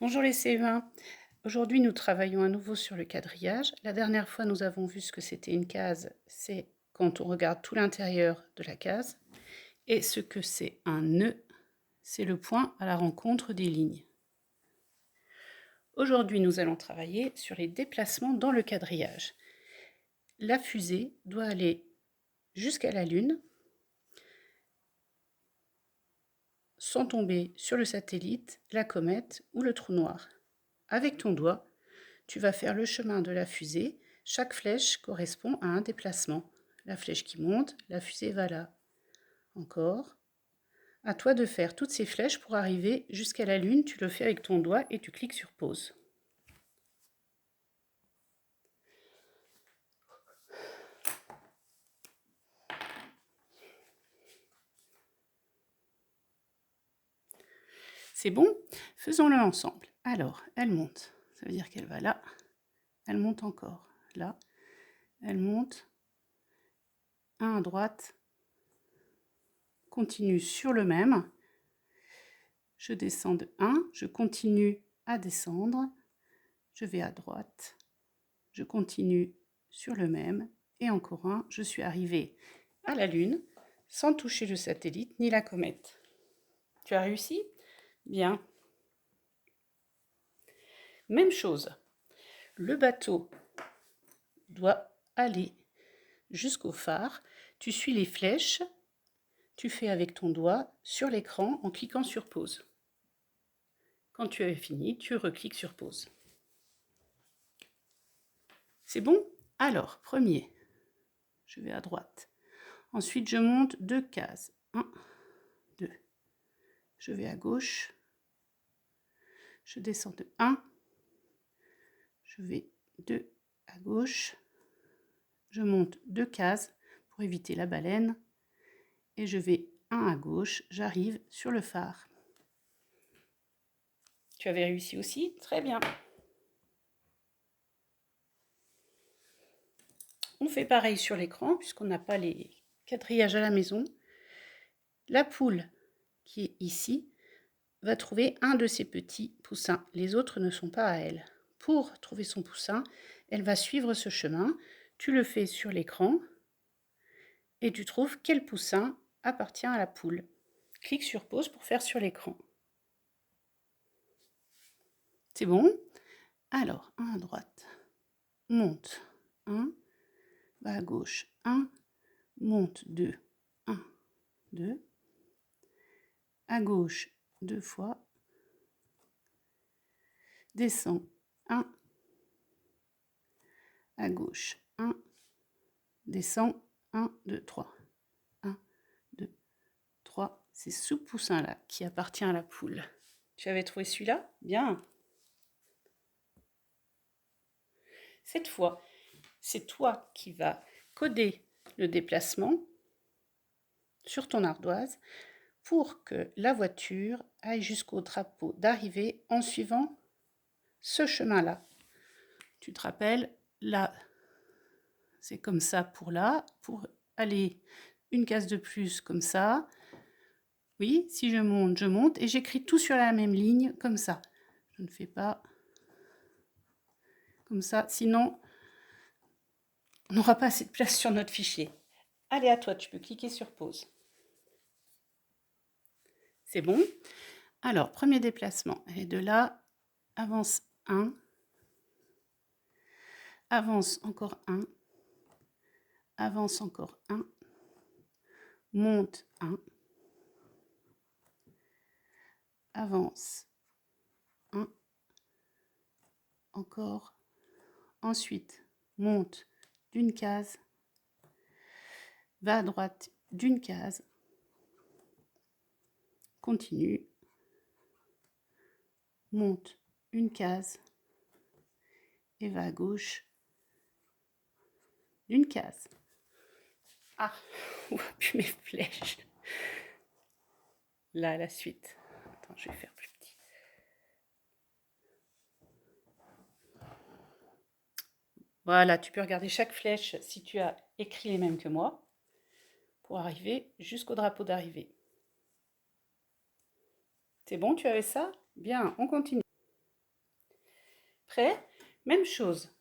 Bonjour les CE1. Aujourd'hui, nous travaillons à nouveau sur le quadrillage. La dernière fois, nous avons vu ce que c'était une case. C'est quand on regarde tout l'intérieur de la case. Et ce que c'est un nœud, c'est le point à la rencontre des lignes. Aujourd'hui, nous allons travailler sur les déplacements dans le quadrillage. La fusée doit aller jusqu'à la Lune sans tomber sur le satellite, la comète ou le trou noir. Avec ton doigt, tu vas faire le chemin de la fusée. Chaque flèche correspond à un déplacement. La flèche qui monte, la fusée va là. Encore. À toi de faire toutes ces flèches pour arriver jusqu'à la Lune. Tu le fais avec ton doigt et tu cliques sur pause. C'est bon? Faisons-le ensemble. Alors, elle monte. Ça veut dire qu'elle va là. Elle monte encore. Là. Elle monte. 1 à droite. Continue sur le même. Je descends de 1. Je continue à descendre. Je vais à droite. Je continue sur le même. Et encore un. Je suis arrivée à la Lune sans toucher le satellite ni la comète. Tu as réussi? Bien. Même chose. Le bateau doit aller jusqu'au phare. Tu suis les flèches. Tu fais avec ton doigt sur l'écran en cliquant sur pause. Quand tu as fini, tu recliques sur pause. C'est bon? Alors, premier, je vais à droite. Ensuite, je monte 2 cases. 1, 2. Je vais à gauche. Je descends de 1. Je vais 2 à gauche. Je monte 2 cases pour éviter la baleine. Et je vais 1 à gauche. J'arrive sur le phare. Tu avais réussi aussi? Très bien. On fait pareil sur l'écran puisqu'on n'a pas les quadrillages à la maison. La poule qui est ici va trouver un de ses petits poussins. Les autres ne sont pas à elle. Pour trouver son poussin, elle va suivre ce chemin. Tu le fais sur l'écran et tu trouves quel poussin appartient à la poule. Clique sur pause pour faire sur l'écran. C'est bon? Alors, 1 à droite, monte 1, va à gauche 1, monte 2, 1, 2, à gauche 2 fois, descend 1, à gauche 1, descend 1, 2, 3. 1, 2, 3. C'est ce poussin-là qui appartient à la poule. Tu avais trouvé celui-là? Bien. Cette fois, c'est toi qui vas coder le déplacement sur ton ardoise pour que la voiture aille jusqu'au drapeau d'arrivée en suivant ce chemin-là. Tu te rappelles, là, c'est comme ça pour là, pour aller une case de plus comme ça. Oui, si je monte, et j'écris tout sur la même ligne, comme ça. Je ne fais pas comme ça, sinon on n'aura pas assez de place sur notre fichier. Allez, à toi, tu peux cliquer sur pause. C'est bon? Alors, premier déplacement, et de là, avance 1, avance encore 1, avance encore 1, monte 1, avance 1, encore, ensuite monte d'une case, va à droite d'une case, continue, monte une case et va à gauche d'une case. Ah, on voit plus mes flèches. Là, la suite. Attends, je vais faire plus petit. Voilà, tu peux regarder chaque flèche si tu as écrit les mêmes que moi pour arriver jusqu'au drapeau d'arrivée. C'est bon, tu avais ça? Bien, on continue. Prêt? Même chose.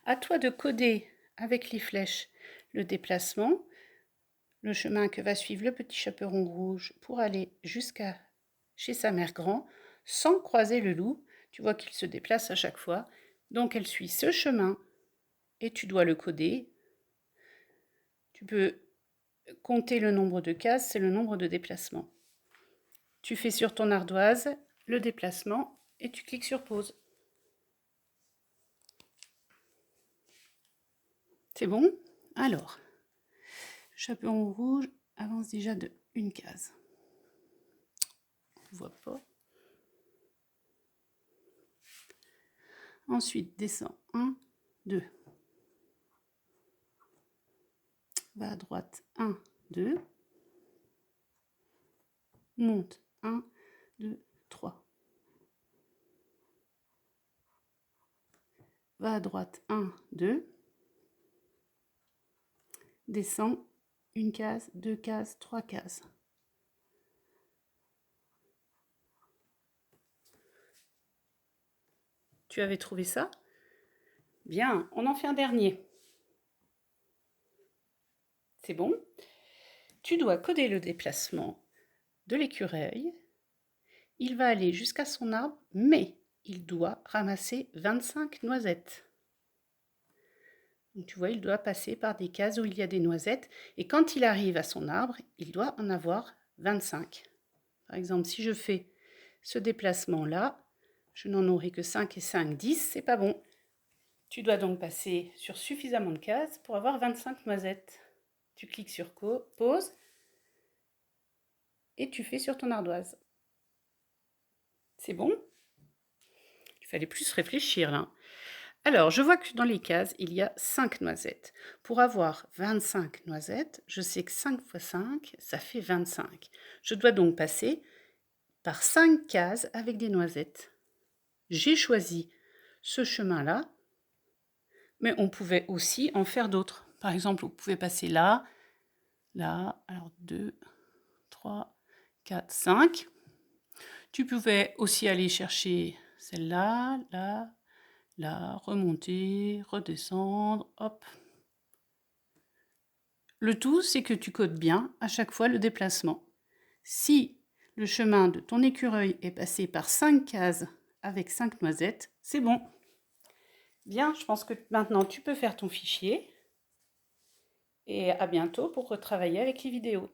À toi de coder avec les flèches le déplacement, le chemin que va suivre le petit chaperon rouge pour aller jusqu'à chez sa mère grand, sans croiser le loup. Tu vois qu'il se déplace à chaque fois. Donc elle suit ce chemin et tu dois le coder. Tu peux compter le nombre de cases, c'est le nombre de déplacements. Tu fais sur ton ardoise le déplacement et tu cliques sur pause. C'est bon? Alors, chaperon rouge avance déjà de une case. On ne voit pas. Ensuite, descend 1, 2. Va à droite 1, 2. Monte 1, 2, 3. Va à droite 1, 2. Descend une case, 2 cases, 3 cases. Tu avais trouvé ça? Bien, on en fait un dernier. C'est bon? Tu dois coder le déplacement de l'écureuil. Il va aller jusqu'à son arbre, mais il doit ramasser 25 noisettes. Donc, tu vois, il doit passer par des cases où il y a des noisettes. Et quand il arrive à son arbre, il doit en avoir 25. Par exemple, si je fais ce déplacement-là, je n'en aurai que 5 et 5, 10, c'est pas bon. Tu dois donc passer sur suffisamment de cases pour avoir 25 noisettes. Tu cliques sur pause et tu fais sur ton ardoise. C'est bon? Il fallait plus réfléchir là. Alors, je vois que dans les cases, il y a 5 noisettes. Pour avoir 25 noisettes, je sais que 5 x 5, ça fait 25. Je dois donc passer par 5 cases avec des noisettes. J'ai choisi ce chemin-là, mais on pouvait aussi en faire d'autres. Par exemple, vous pouvez passer là, là, alors 2, 3, 4, 5. Tu pouvais aussi aller chercher celle-là, là, là, remonter, redescendre, hop. Le tout, c'est que tu codes bien à chaque fois le déplacement. Si le chemin de ton écureuil est passé par 5 cases avec 5 noisettes, c'est bon. Bien, je pense que maintenant tu peux faire ton fichier. Et à bientôt pour retravailler avec les vidéos.